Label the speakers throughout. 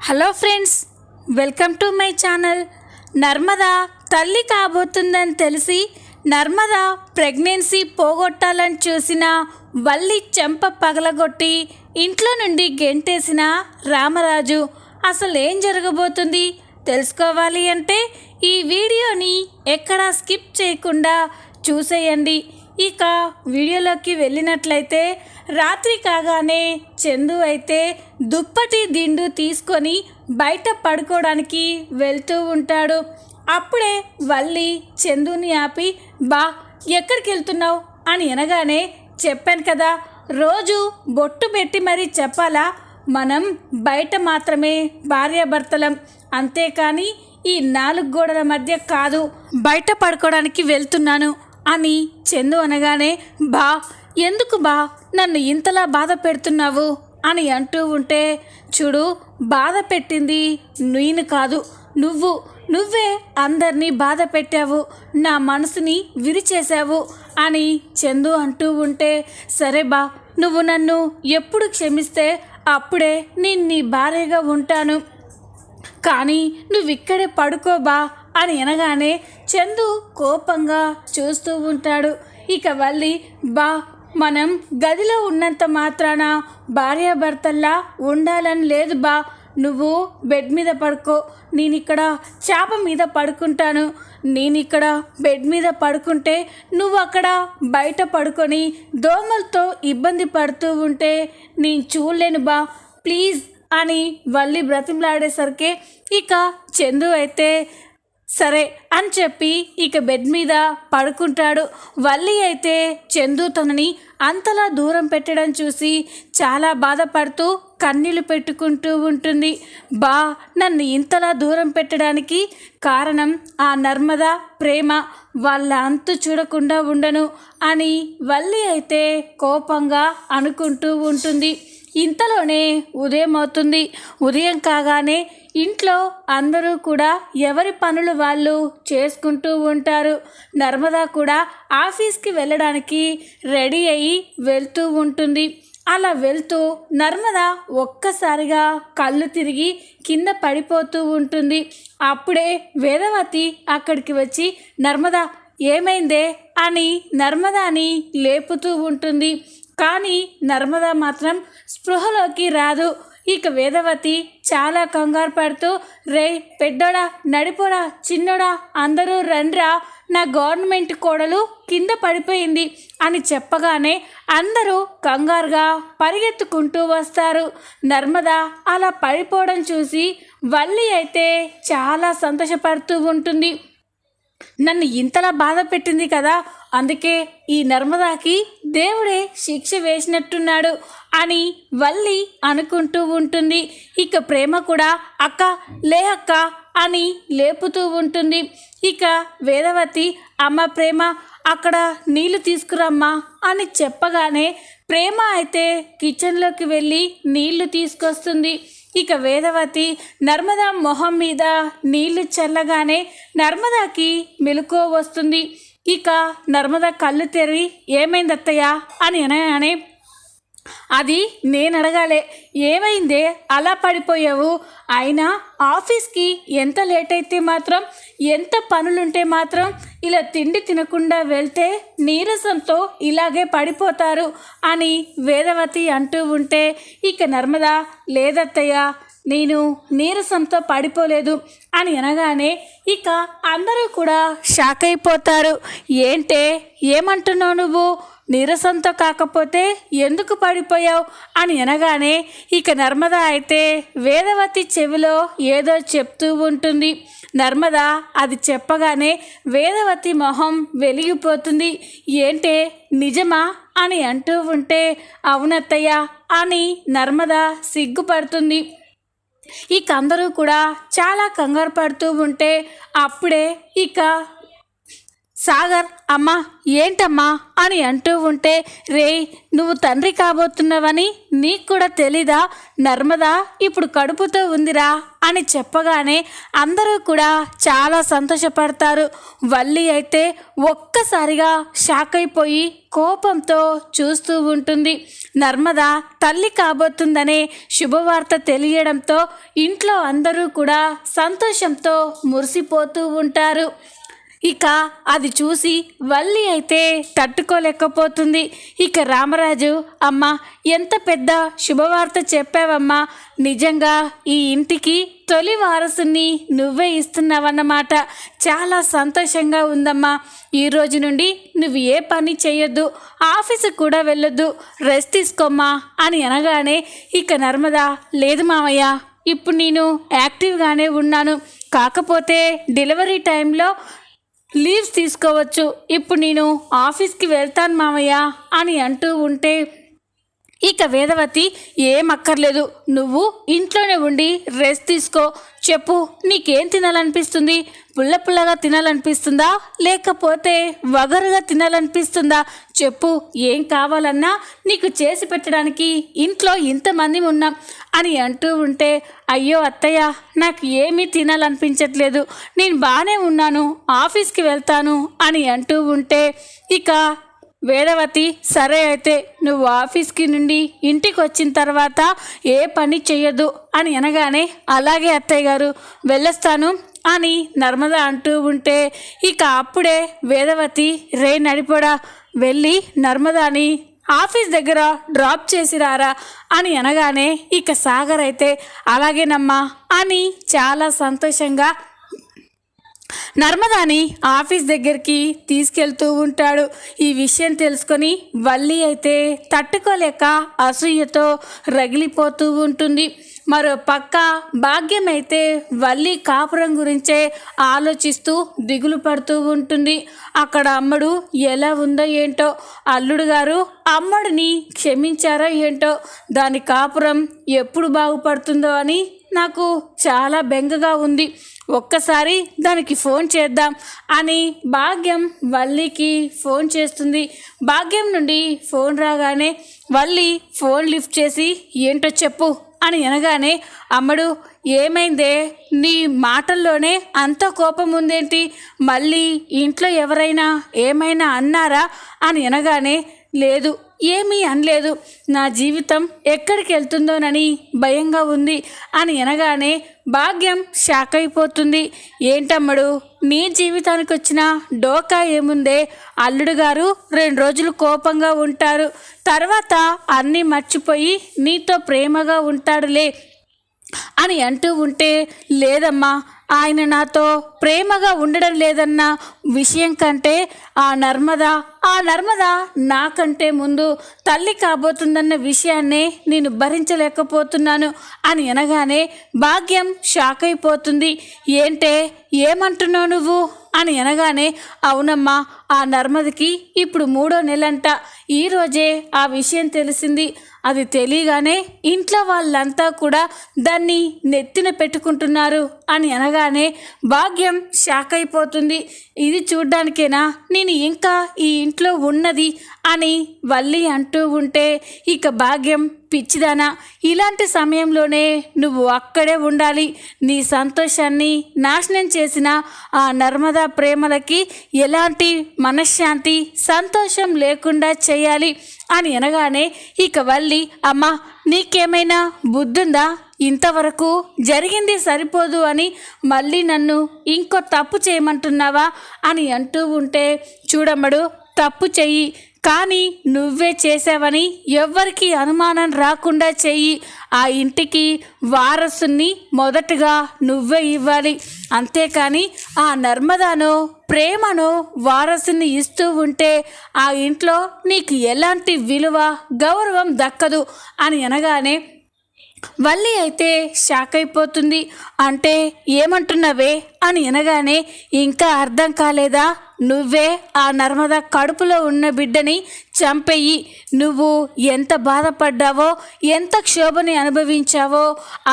Speaker 1: Hello friends, welcome to my channel. Narmada తల్లి కాబోతుందని తెలిసి Narmada pregnancy పోగొట్టాలని చూసిన వల్లి చెంప పగలగొట్టి ఇంట్లో నుండి గెంటేసిన రామరాజు. అసలు ఏం జరగబోతుంది తెలుసుకోవాలి అంటే ఈ వీడియోని ఎక్కడా స్కిప్ చేయకుండా చూసేయండి. ఇక వీడియోలోకి వెళ్ళినట్లయితే రాత్రి కాగానే చందు అయితే దుప్పటి దిండు తీసుకొని బయట పడుకోవడానికి వెళ్తూ ఉంటాడు. అప్పుడే వల్లి చందుని ఆపి, బా ఎక్కడికి వెళ్తున్నావు అని అనగానే, చెప్పాను కదా రోజు బొట్టు పెట్టి మరీ చెప్పాలా, మనం బయట మాత్రమే భార్యాభర్తలం, అంతేకాని ఈ 4 గోడల మధ్య కాదు, బయట పడుకోవడానికి వెళ్తున్నాను అని చందు అనగానే, బా ఎందుకు బా నన్ను ఇంతలా బాధ పెడుతున్నావు అని అంటూ ఉంటే, చూడు బాధ పెట్టింది నేను కాదు, నువ్వే అందరినీ బాధ పెట్టావు, నా మనసుని విరిచేశావు అని చందు అంటూ ఉంటే, సరే బా నువ్వు నన్ను ఎప్పుడు క్షమిస్తే అప్పుడే నేను నీ భార్యగా ఉంటాను, కానీ నువ్విక్కడే పడుకోబా అని అనగానే చందు కోపంగా చూస్తూ ఉంటాడు. ఇక వల్లి, బా మనం గదిలో ఉన్నంత మాత్రాన భార్యాభర్తల్లా ఉండాలని లేదు బా, నువ్వు బెడ్ మీద పడుకో, నేనిక్కడ చాప మీద పడుకుంటాను, నేనిక్కడ బెడ్ మీద పడుకుంటే నువ్వు అక్కడ బయట పడుకొని దోమలతో ఇబ్బంది పడుతూ ఉంటే నేను చూడలేను బా ప్లీజ్ అని వల్లి బ్రతిమలాడేసరికి ఇక చందు అయితే సరే అని చెప్పి ఇక బెడ్ మీద పడుకుంటాడు. వల్లి అయితే చందు తనని అంతలా దూరం పెట్టడం చూసి చాలా బాధపడుతూ కన్నీళ్లు పెట్టుకుంటూ ఉంటుంది. బా నన్ను ఇంతలా దూరం పెట్టడానికి కారణం ఆ నర్మదా ప్రేమ, వాళ్ళ అంతు చూడకుండా ఉండను అని వల్లి అయితే కోపంగా అనుకుంటూ ఉంటుంది. ఇంతలోనే ఉదయం అవుతుంది. ఉదయం కాగానే ఇంట్లో అందరూ కూడా ఎవరి పనులు వాళ్ళు చేసుకుంటూ ఉంటారు. నర్మదా కూడా ఆఫీస్కి వెళ్ళడానికి రెడీ అయ్యి వెళ్తూ ఉంటుంది. అలా వెళ్తూ నర్మదా ఒక్కసారిగా కళ్ళు తిరిగి కింద పడిపోతూ ఉంటుంది. అప్పుడే వేదవతి అక్కడికి వచ్చి, నర్మదా ఏమైందే అని నర్మదాని లేపుతూ ఉంటుంది. కానీ నర్మదా మాత్రం స్పృహలోకి రాదు. ఇక వేదవతి చాలా కంగారు పడుతూ, రే పెద్దోడా, నడిపోడా, చిన్నోడా అందరూ రండ్రా, నా గవర్నమెంట్ కోడలు కింద పడిపోయింది అని చెప్పగానే అందరూ కంగారుగా పరిగెత్తుకుంటూ వస్తారు. నర్మదా అలా పడిపోవడం చూసి వల్లి అయితే చాలా సంతోషపడుతూ ఉంటుంది. నన్ను ఇంతలా బాధ పెట్టింది కదా, అందుకే ఈ నర్మదాకి దేవుడే శిక్ష వేసినట్టున్నాడు అని వల్లి అనుకుంటూ ఉంటుంది. ఇక ప్రేమ కూడా అక్క లే అక్క అని లేపుతూ ఉంటుంది. ఇక వేదవతి, అమ్మ ప్రేమ అక్కడ నీళ్లు తీసుకురమ్మా అని చెప్పగానే ప్రేమ అయితే కిచెన్లోకి వెళ్ళి నీళ్లు తీసుకొస్తుంది. ఇక వేదవతి నర్మదా మొహం మీద నీళ్లు చల్లగానే నర్మదాకి మెలకువ వస్తుంది. ఇక నర్మదా కళ్ళు తెరివి, ఏమైంది అత్తయ్య అని అనగానే, అది నేను అడగాలే, ఏమైందే అలా పడిపోయావు, అయినా ఆఫీస్కి ఎంత లేట్ అయితే మాత్రం, ఎంత పనులుంటే మాత్రం ఇలా తిండి తినకుండా వెళ్తే నీరసంతో ఇలాగే పడిపోతారు అని వేదవతి అంటూ ఉంటే, ఇక నర్మదా లేదత్తయ్య నేను నీరసంతో పడిపోలేదు అని అనగానే ఇక అందరూ కూడా షాక్ అయిపోతారు. ఏంటే ఏమంటున్నావు నువ్వు, నీరసంతో కాకపోతే ఎందుకు పడిపోయావు అని అనగానే ఇక నర్మదా అయితే వేదవతి చెవిలో ఏదో చెప్తూ ఉంటుంది. నర్మదా అది చెప్పగానే వేదవతి మొహం వెలిగిపోతుంది. ఏంటే నిజమా అని అంటూ ఉంటే, అవునత్తయ్య అని నర్మదా సిగ్గుపడుతుంది. ఇక అందరూ కూడా చాలా కంగారు పడుతూ ఉంటే అప్పుడే ఇక సాగర్ అమ్మా ఏంటమ్మా అని అంటూ ఉంటే, రేయ్ నువ్వు తండ్రి కాబోతున్నావని నీకు కూడా తెలీదా? నర్మదా ఇప్పుడు కడుపుతో ఉందిరా అని చెప్పగానే అందరూ కూడా చాలా సంతోషపడతారు. వల్లి అయితే ఒక్కసారిగా షాక్ అయిపోయి కోపంతో చూస్తూ ఉంటుంది. నర్మద తల్లి కాబోతుందనే శుభవార్త తెలియడంతో ఇంట్లో అందరూ కూడా సంతోషంతో మురిసిపోతూ ఉంటారు. ఇక అది చూసి వల్లి అయితే తట్టుకోలేకపోతుంది. ఇక రామరాజు, అమ్మ ఎంత పెద్ద శుభవార్త చెప్పావమ్మా, నిజంగా ఈ ఇంటికి తొలి వారసుని నువ్వే ఇస్తున్నావన్నమాట. చాలా సంతోషంగా ఉందమ్మా. ఈ రోజు నుండి నువ్వు ఏ పని చేయొద్దు, ఆఫీసుకు కూడా వెళ్ళొద్దు, రెస్ట్ తీసుకోమ్మా అని అనగానే ఇక నర్మద, లేదు మామయ్య ఇప్పుడు నేను యాక్టివ్గానే ఉన్నాను, కాకపోతే డెలివరీ టైంలో లీవ్స్ తీసుకోవచ్చు, ఇప్పుడు నేను ఆఫీస్కి వెళ్తాను మామయ్య అని అంటూ ఉంటే ఇక వేదవతి, ఏం అక్కర్లేదు, నువ్వు ఇంట్లోనే ఉండి రెస్ట్ తీసుకో. చెప్పు, నీకేం తినాలనిపిస్తుంది? పుల్ల పుల్లగా తినాలనిపిస్తుందా లేకపోతే వగరుగా తినాలనిపిస్తుందా? చెప్పు, ఏం కావాలన్నా నీకు చేసి పెట్టడానికి ఇంట్లో ఇంతమంది ఉన్నాం అని అంటూ ఉంటే, అయ్యో అత్తయ్య నాకు ఏమీ తినాలనిపించట్లేదు, నేను బాగానే ఉన్నాను, ఆఫీస్కి వెళ్తాను అని అంటూ ఉంటే ఇక వేదవతి, సరే అయితే నువ్వు ఆఫీస్కి నుండి ఇంటికి వచ్చిన తర్వాత ఏ పని చెయ్యొద్దు అని అనగానే, అలాగే అత్తయ్య గారు వెళ్ళొస్తాను అని నర్మద అంటూ ఉంటే ఇక అప్పుడే వేదవతి, రే నడిపోడా, వెళ్ళి నర్మదాని ఆఫీస్ దగ్గర డ్రాప్ చేసి రారా అని అనగానే ఇక సాగర్ అయితే అలాగేనమ్మా అని చాలా సంతోషంగా నర్మదాని ఆఫీస్ దగ్గరికి తీసుకెళ్తూ ఉంటాడు. ఈ విషయం తెలుసుకొని వల్లి అయితే తట్టుకోలేక అసూయతో రగిలిపోతూ ఉంటుంది. మరో పక్క భాగ్యం అయితే వల్లి కాపురం గురించే ఆలోచిస్తూ దిగులు పడుతూ ఉంటుంది. అక్కడ అమ్మడు ఎలా ఉందో ఏంటో, అల్లుడు గారు అమ్మడిని క్షమించారో ఏంటో, దాని కాపురం ఎప్పుడు బాగుపడుతుందో అని నాకు చాలా బెంగగా ఉంది, ఒక్కసారి దానికి ఫోన్ చేద్దాం అని భాగ్యం వల్లికి ఫోన్ చేస్తుంది. భాగ్యం నుండి ఫోన్ రాగానే వల్లి ఫోన్ లిఫ్ట్ చేసి, ఏంటో చెప్పు అని అనగానే, అమ్మడు ఏమైందే, నీ మాటల్లోనే అంత కోపం ఉందేంటి, మళ్ళీ ఇంట్లో ఎవరైనా ఏమైనా అన్నారా అని అనగానే, లేదు ఏమీ అనలేదు, నా జీవితం ఎక్కడికి వెళ్తుందోనని భయంగా ఉంది అని అనగానే భాగ్యం షాక్ అయిపోతుంది. ఏంటమ్మడు నీ జీవితానికి వచ్చిన డోకా ఏముందే, అల్లుడు గారు 2 రోజులు కోపంగా ఉంటారు, తర్వాత అన్నీ మర్చిపోయి నీతో ప్రేమగా ఉంటాడులే అని అంటూ ఉంటే, లేదమ్మా ఆయన నాతో ప్రేమగా ఉండడం లేదన్న విషయం కంటే ఆ నర్మద నాకంటే ముందు తల్లి కాబోతుందన్న విషయాన్నే నేను భరించలేకపోతున్నాను అని అనగానే భాగ్యం షాక్ అయిపోతుంది. ఏంటే ఏమంటున్నావు నువ్వు అని అనగానే, అవునమ్మా ఆ నర్మదకి ఇప్పుడు 3వ నెలంట, ఈరోజే ఆ విషయం తెలిసింది, అది తెలియగానే ఇంట్లో వాళ్ళంతా కూడా దాన్ని నెత్తిన పెట్టుకుంటున్నారు అని అనగానే భాగ్యం షాక్ అయిపోతుంది. ఇది చూడ్డానికేనా నేను ఇంకా ఈ ఇంట్లో ఉన్నది అని వల్లి అంటూ ఉంటే ఇక భాగ్యం, పిచ్చిదానా, ఇలాంటి సమయంలోనే నువ్వు అక్కడే ఉండాలి, నీ సంతోషాన్ని నాశనం చేసిన ఆ నర్మదా ప్రేమలకి ఎలాంటి మనశ్శాంతి సంతోషం లేకుండా చేయాలి అని అనగానే ఇక వల్లి, అమ్మా నీకేమైనా బుద్ధుందా, ఇంతవరకు జరిగింది సరిపోదు అని మళ్ళీ నన్ను ఇంకో తప్పు చేయమంటున్నావా అని అంటూ ఉంటే, చూడమ్మడు తప్పు చెయ్యి, కానీ నువ్వే చేసావని ఎవ్వరికి అనుమానం రాకుండా చెయ్యి, ఆ ఇంటికి వారసుని మొదటగా నువ్వే ఇవ్వాలి, అంతేకాని ఆ నర్మదానో ప్రేమను వారసుని ఇస్తూ ఉంటే ఆ ఇంట్లో నీకు ఎలాంటి విలువ గౌరవం దక్కదు అని అనగానే వల్లి అయితే షాక్ అయిపోతుంది. అంటే ఏమంటున్నావే అని అనగానే, ఇంకా అర్థం కాలేదా, నువ్వే ఆ నర్మద కడుపులో ఉన్న బిడ్డని చంపేయి. నువ్వు ఎంత బాధపడ్డావో, ఎంత క్షోభని అనుభవించావో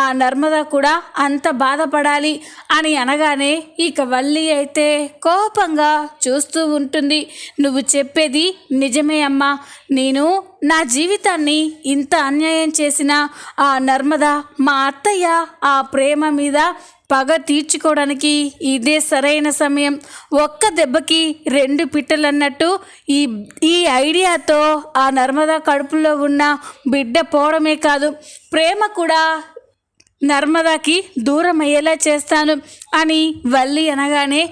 Speaker 1: ఆ నర్మద కూడా అంత బాధపడాలి అని అనగానే ఇక వల్లి అయితే కోపంగా చూస్తూ ఉంటుంది. నువ్వు చెప్పేది నిజమే అమ్మా. నేను నా జీవితాన్ని ఇంత అన్యాయం చేసిన ఆ నర్మద, మా అత్తయ్య ఆ ప్రేమ మీద పగ తీర్చుకోవడానికి ఇదే సరైన సమయం. ఒక్క దెబ్బకి రెండు పిట్టలన్నట్టు ఈ ఐడియాతో ఆ నర్మదా కడుపులో ఉన్న బిడ్డ పోవడమే కాదు, ప్రేమ కూడా నర్మదాకి దూరం అయ్యేలా చేస్తాను అని వల్లి అనగానే,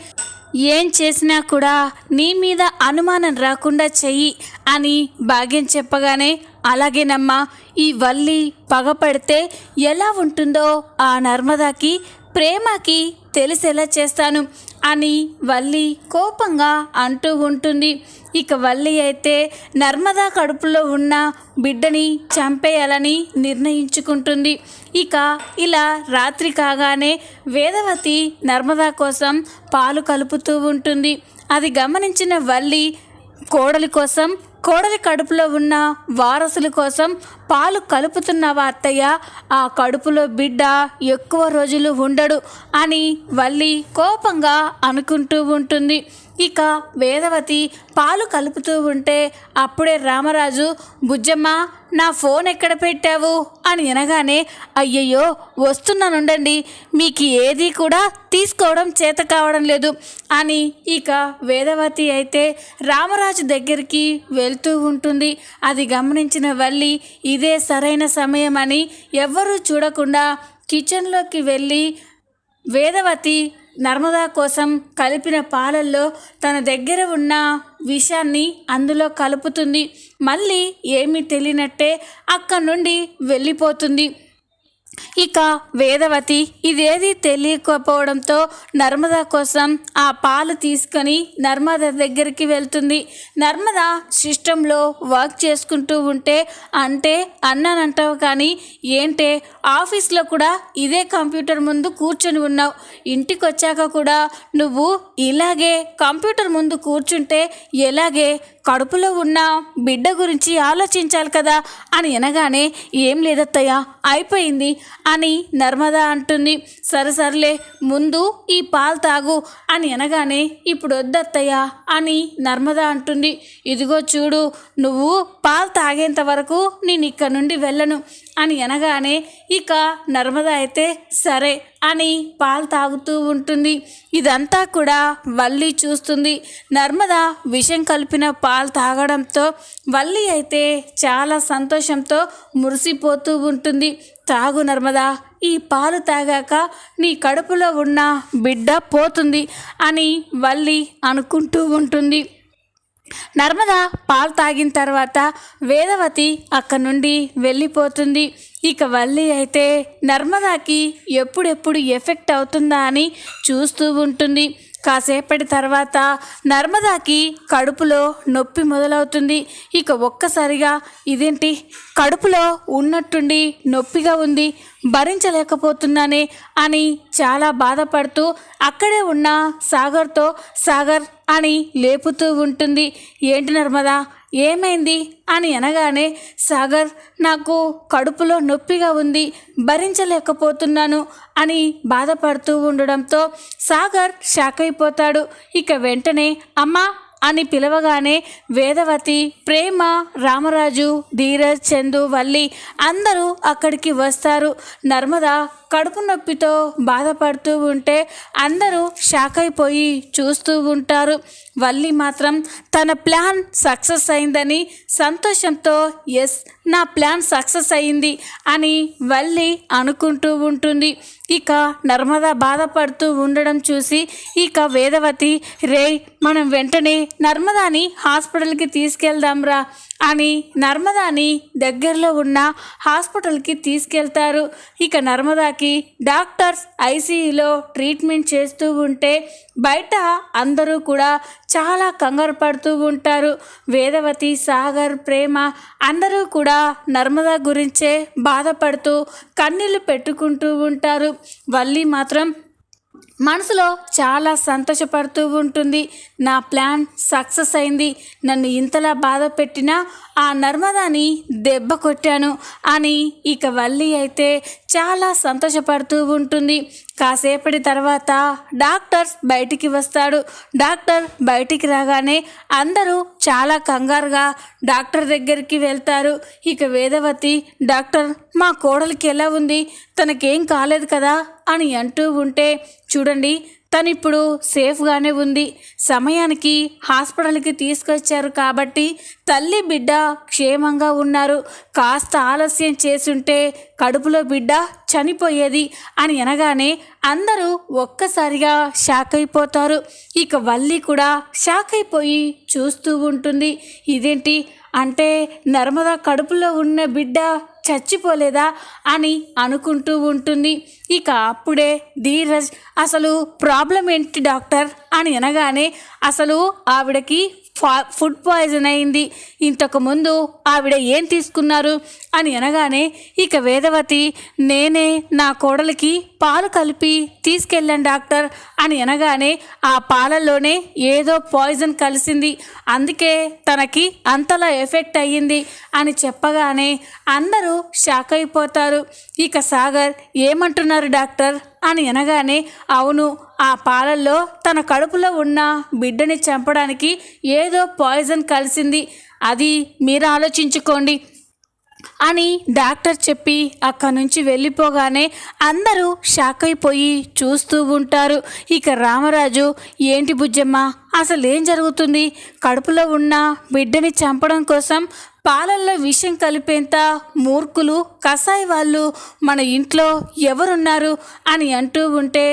Speaker 1: ఏం చేసినా కూడా నీ మీద అనుమానం రాకుండా చెయ్యి అని భాగ్యం చెప్పగానే, అలాగేనమ్మా, ఈ వల్లి పగపడితే ఎలా ఉంటుందో ఆ నర్మదాకి ప్రేమకి తెలిసేలా చేస్తాను అని వల్లి కోపంగా అంటూ ఉంటుంది. ఇక వల్లి అయితే నర్మదా కడుపులో ఉన్న బిడ్డని చంపేయాలని నిర్ణయించుకుంటుంది. ఇక ఇలా రాత్రి కాగానే వేదవతి నర్మదా కోసం పాలు కలుపుతూ ఉంటుంది. అది గమనించిన వల్లి కోడలి కడుపులో ఉన్న వారసుల కోసం పాలు కలుపుతున్నావా అత్తయ్య? ఆ కడుపులో బిడ్డ ఎక్కువ రోజులు ఉండడు అని వల్లి కోపంగా అనుకుంటూ ఉంటుంది. ఇక వేదవతి పాలు కలుపుతూ ఉంటే అప్పుడే రామరాజు, బుజ్జమ్మ నా ఫోన్ ఎక్కడ పెట్టావు అని అనగానే, అయ్యయ్యో వస్తున్నానుండండి, మీకు ఏది కూడా తీసుకోవడం చేత కావడం లేదు అని ఇక వేదవతి అయితే రామరాజు దగ్గరికి వెళ్తూ ఉంటుంది. అది గమనించిన వల్లి ఇదే సరైన సమయం అని ఎవ్వరూ చూడకుండా కిచెన్లోకి వెళ్ళి వేదవతి నర్మదా కోసం కలిపిన పాలల్లో తన దగ్గర ఉన్న విషాన్ని అందులో కలుపుతుంది. మళ్ళీ ఏమీ తెలియనట్టే అక్కడి నుండి వెళ్ళిపోతుంది. ఇక వేదవతి ఇదేది తెలియకపోవడంతో నర్మదా కోసం ఆ పాలు తీసుకొని నర్మదా దగ్గరికి వెళ్తుంది. నర్మదా సిస్టంలో వర్క్ చేసుకుంటూ ఉంటే, అంటే అన్నానంటావు కానీ ఏంటే ఆఫీస్లో కూడా ఇదే కంప్యూటర్ ముందు కూర్చొని ఉన్నావు, ఇంటికి వచ్చాక కూడా నువ్వు ఇలాగే కంప్యూటర్ ముందు కూర్చుంటే ఎలాగే, కడుపులో ఉన్న బిడ్డ గురించి ఆలోచించాలి కదా అని అనగానే, ఏం లేదత్తయ్య అయిపోయింది అని నర్మదా అంటుంది. సరేలే ముందు ఈ పాలు తాగు అని అనగానే, ఇప్పుడు వద్దత్తయ్య అని నర్మదా అంటుంది. ఇదిగో చూడు, నువ్వు పాలు తాగేంత వరకు నేను ఇక్కడ నుండి వెళ్ళను అని అనగానే ఇక నర్మదా అయితే సరే అని పాలు తాగుతూ ఉంటుంది. ఇదంతా కూడా వల్లి చూస్తుంది. నర్మదా విషం కలిపిన పాలు తాగడంతో వల్లి అయితే చాలా సంతోషంతో మురిసిపోతూ ఉంటుంది. తాగు నర్మదా, ఈ పాలు తాగాక నీ కడుపులో ఉన్న బిడ్డ పోతుంది అని వల్లి అనుకుంటూ ఉంటుంది. నర్మదా పాలు తాగిన తర్వాత వేదవతి అక్కడి నుండి వెళ్ళిపోతుంది. ఇక వల్లి అయితే నర్మదాకి ఎప్పుడెప్పుడు ఎఫెక్ట్ అవుతుందా అని చూస్తూ ఉంటుంది. కాసేపటి తర్వాత నర్మదాకి కడుపులో నొప్పి మొదలవుతుంది. ఇక ఒక్కసారిగా ఇదేంటి, కడుపులో ఉన్నట్టుండి నొప్పిగా ఉంది, భరించలేకపోతున్నానే అని చాలా బాధపడుతూ అక్కడే ఉన్న సాగర్తో, సాగర్ అని లేపుతూ ఉంటుంది. ఏంటి నర్మదా, ఏమైంది అని అనగానే, సాగర్ నాకు కడుపులో నొప్పిగా ఉంది, భరించలేకపోతున్నాను అని బాధపడుతూ ఉండడంతో సాగర్ షాక్ అయిపోతాడు. ఇక వెంటనే అమ్మా అని పిలవగానే వేదవతి, ప్రేమ, రామరాజు, ధీరజ్, చందు, వల్లి అందరూ అక్కడికి వస్తారు. నర్మదా కడుపు నొప్పితో బాధపడుతూ ఉంటే అందరూ షాక్ అయిపోయి చూస్తూ ఉంటారు. వల్లి మాత్రం తన ప్లాన్ సక్సెస్ అయిందని సంతోషంతో, ఎస్ నా ప్లాన్ సక్సెస్ అయింది అని వల్లి అనుకుంటూ ఉంటుంది. ఇక నర్మదా బాధపడుతూ ఉండడం చూసి ఇక వేదవతి, రే మనం వెంటనే నర్మదాని హాస్పిటల్కి తీసుకెళ్దాంరా అని నర్మదాని దగ్గరలో ఉన్న హాస్పిటల్కి తీసుకెళ్తారు. ఇక నర్మదాకి డాక్టర్స్ ఐసీయూలో ట్రీట్మెంట్ చేస్తూ ఉంటే బయట అందరూ కూడా చాలా కంగారు పడుతూ ఉంటారు. వేదవతి, సాగర్, ప్రేమ అందరూ కూడా నర్మదా గురించే బాధపడుతూ కన్నీళ్లు పెట్టుకుంటూ ఉంటారు. వల్లి మాత్రం మనసులో చాలా సంతోషపడుతూ ఉంటుంది. నా ప్లాన్ సక్సెస్ అయింది, నన్ను ఇంతలా బాధ పెట్టినా ఆ నర్మదాని దెబ్బ కొట్టాను అని ఇక వల్లి అయితే చాలా సంతోషపడుతూ ఉంటుంది. కాసేపటి తర్వాత డాక్టర్స్ బయటికి వస్తాడు. డాక్టర్ బయటికి రాగానే అందరూ చాలా కంగారుగా డాక్టర్ దగ్గరికి వెళ్తారు. ఇక వేదవతి, డాక్టర్ మా కోడలికి ఎలా ఉంది, తనకేం కాలేదు కదా అని అంటూ ఉంటే, చూడండి తనిప్పుడు సేఫ్గానే ఉంది, సమయానికి హాస్పిటల్కి తీసుకొచ్చారు కాబట్టి తల్లి బిడ్డ క్షేమంగా ఉన్నారు, కాస్త ఆలస్యం చేసుంటే కడుపులో బిడ్డ చనిపోయేది అని అనగానే అందరూ ఒక్కసారిగా షాక్ అయిపోతారు. ఇక వల్లి కూడా షాక్ అయిపోయి చూస్తూ ఉంటుంది. ఇదేంటి అంటే నర్మద కడుపులో ఉన్న బిడ్డ చచ్చిపోలేదా అని అనుకుంటూ ఉంటుంది. ఇక అప్పుడే ధీరజ్, అసలు ప్రాబ్లం ఏంటి డాక్టర్ అని అనగానే, అసలు ఆవిడకి ఫుడ్ పాయిజన్ అయింది, ఇంతకుముందు ఆవిడ ఏం తీసుకున్నారు అని అనగానే ఇక వేదవతి, నేనే నా కోడలికి పాలు కలిపి తీసుకెళ్ళాను డాక్టర్ అని అనగానే, ఆ పాలల్లోనే ఏదో పాయిజన్ కలిసింది, అందుకే తనకి అంతలా ఎఫెక్ట్ అయ్యింది అని చెప్పగానే అందరూ షాక్ అయిపోతారు. ఇక సాగర్, ఏమంటున్నారు డాక్టర్ అని అనగానే, అవును ఆ పాలల్లో తన కడుపులో ఉన్న బిడ్డని చంపడానికి ఏదో పాయిజన్ కలిసింది, అది మీరు ఆలోచించుకోండి అని డాక్టర్ చెప్పి అక్కడి నుంచి వెళ్ళిపోగానే అందరూ షాక్ అయిపోయి చూస్తూ ఉంటారు. ఇక రామరాజు, ఏంటి బుజ్జమ్మ అసలు ఏం జరుగుతుంది, కడుపులో ఉన్న బిడ్డని చంపడం కోసం పాలల్లో విషం కలిపేంత మూర్ఖులు కసాయి వాళ్ళు మన ఇంట్లో ఎవరున్నారు అని అంటూ ఉంటే,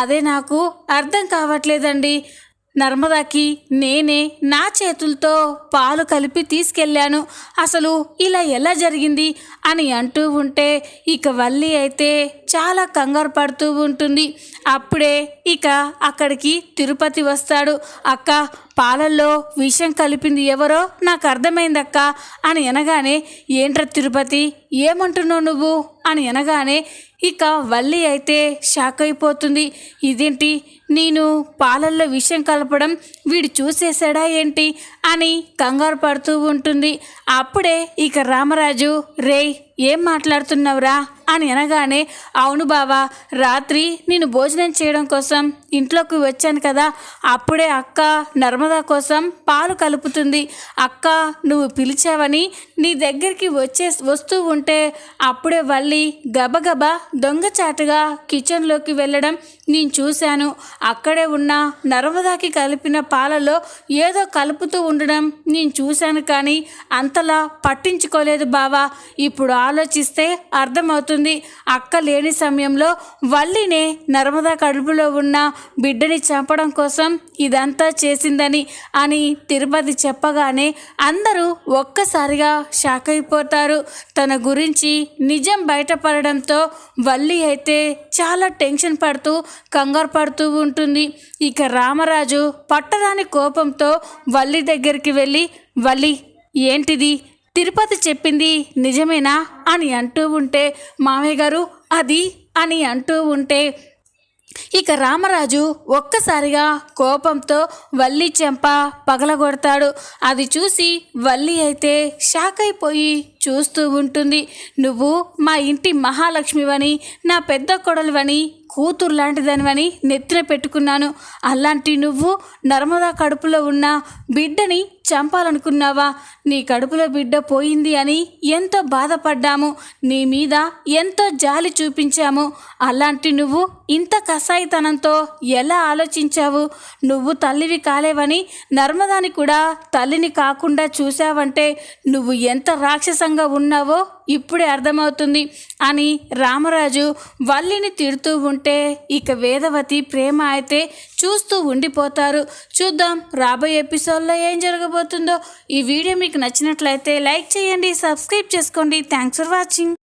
Speaker 1: అదే నాకు అర్థం కావట్లేదండి, నర్మదాకి నేనే నా చేతులతో పాలు కలిపి తీసుకెళ్ళాను, అసలు ఇలా ఎలా జరిగింది అని అంటూ ఉంటే ఇక వల్లి అయితే చాలా కంగారు పడుతూ ఉంటుంది. అప్పుడే ఇక అక్కడికి తిరుపతి వస్తాడు. అక్క, పాలల్లో విషం కలిపింది ఎవరో నాకు అర్థమైందక్క అని అనగానే, ఏంట్రా తిరుపతి ఏమంటున్నావు నువ్వు అని అనగానే ఇక వల్లి అయితే షాక్ అయిపోతుంది. ఇదేంటి, నేను పాలల్లో విషం కలపడం వీడు చూసేసాడా ఏంటి అని కంగారు పడుతూ ఉంటుంది. అప్పుడే ఇక రామరాజు, రేయ్ ఏం మాట్లాడుతున్నావురా అని అనగానే, అవును బావా, రాత్రి నేను భోజనం చేయడం కోసం ఇంట్లోకి వచ్చాను కదా, అప్పుడే అక్క నర్మదా కోసం పాలు కలుపుతుంది, అక్క నువ్వు పిలిచావని నీ దగ్గరికి వస్తూ ఉంటే అప్పుడే వల్లి గబగబా దొంగచాటుగా కిచెన్లోకి వెళ్ళడం నేను చూశాను, అక్కడే ఉన్న నర్మదాకి కలిపిన పాలలో ఏదో కలుపుతూ ఉండడం నేను చూశాను, కానీ అంతలా పట్టించుకోలేదు బావా, ఇప్పుడు ఆలోచిస్తే అర్థమవుతుంది, అక్క లేని సమయంలో వల్లినే నర్మదా కడుపులో ఉన్న బిడ్డని చంపడం కోసం ఇదంతా చేసిందని అని తిరుపతి చెప్పగానే అందరూ ఒక్కసారిగా షాక్ అయిపోతారు. తన గురించి నిజం బయటపడడంతో వల్లి అయితే చాలా టెన్షన్ పడుతూ కంగారు పడుతూ ఉంటుంది. ఇక రామరాజు పట్టరాని కోపంతో వల్లి దగ్గరికి వెళ్ళి, వల్లి ఏంటిది, తిరుపతి చెప్పింది నిజమేనా అని అంటూ ఉంటే, మామయ్య గారు అది అని అంటూ ఉంటే ఇక రామరాజు ఒక్కసారిగా కోపంతో వల్లి చెంప పగలగొడతాడు. అది చూసి వల్లి అయితే షాక్ అయిపోయి చూస్తూ ఉంటుంది. నువ్వు మా ఇంటి మహాలక్ష్మివని, నా పెద్ద కొడలువని, కూతురు లాంటిదానివని నెత్తిన పెట్టుకున్నాను, అలాంటి నువ్వు నర్మదా కడుపులో ఉన్న బిడ్డని చంపాలనుకున్నావా, నీ కడుపులో బిడ్డ పోయింది అని ఎంతో బాధపడ్డాము, నీ మీద ఎంతో జాలి చూపించాము, అలాంటి నువ్వు ఇంత కసాయితనంతో ఎలా ఆలోచించావు, నువ్వు తల్లివి కాలేవని నర్మదాని కూడా తల్లిని కాకుండా చూసావంటే నువ్వు ఎంత రాక్షసంగా ఉన్నావో ఇప్పుడే అర్థమవుతుంది అని రామరాజు వల్లిని తిడుతూ ఉంటే ఇక వేదవతి ప్రేమ అయితే చూస్తూ ఉండిపోతారు. చూద్దాం రాబోయే ఎపిసోడ్లో ఏం జరగబోతుందో. ఈ వీడియో మీకు నచ్చినట్లయితే లైక్ చేయండి, సబ్స్క్రైబ్ చేసుకోండి. Thanks for watching.